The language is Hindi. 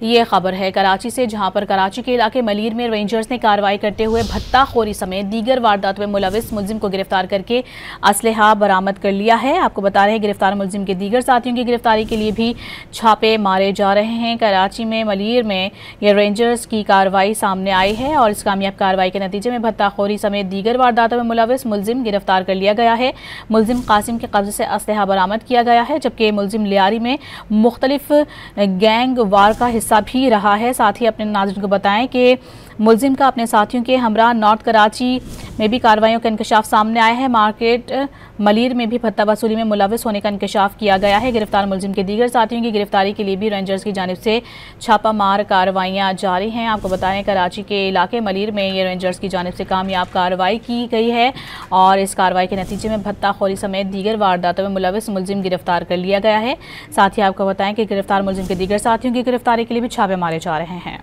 ये खबर है कराची से, जहां पर कराची के इलाके मलीर में रेंजर्स ने कार्रवाई करते हुए भत्ताखोरी समेत दीगर वारदातों में मुलविस मुलजिम को गिरफ्तार करके असलहा बरामद कर लिया है। आपको बता रहे हैं गिरफ्तार मुलजिम के दीगर साथियों की गिरफ्तारी के लिए भी छापे मारे जा रहे हैं। कराची में मलीर में यह रेंजर्स की कार्रवाई सामने आई है और इस कामयाब कार्रवाई के नतीजे में भत्ताखोरी समेत दीगर वारदातों में मुलविस मुलजिम गिरफ्तार कर लिया गया है। मुलजिम कासिम के कब्जे से असलहा बरामद किया गया है, जबकि मुलजिम लियारी में मुख्तलिफ गैंग वार का हिस्सा भी रहा है। साथ ही अपने नाज़रीन को बताएं कि मुलजिम का अपने साथियों के हमरा नॉर्थ कराची में भी कार्रवाइयों का इंकशाफ सामने आया है। मार्केट मलीर में भी भत्ता वसूली में मुलविस होने का इंकशाफ किया गया है। गिरफ्तार मुलजिम के दीगर साथियों की गिरफ्तारी के लिए भी रेंजर्स की जानिब से छापामार कार्रवाइयाँ जारी हैं। आपको बताएं कराची के इलाके मलीर में ये रेंजर्स की जानिब से कामयाब कार्रवाई की गई है और इस कार्रवाई के नतीजे में भत्ताखोरी समेत दीगर वारदातों में मुलविस मुलजिम गिरफ्तार कर लिया गया है। साथ ही आपको बताएं कि गिरफ्तार मुलजिम के दीगर साथियों की गिरफ्तारी के लिए भी छापे मारे जा रहे हैं।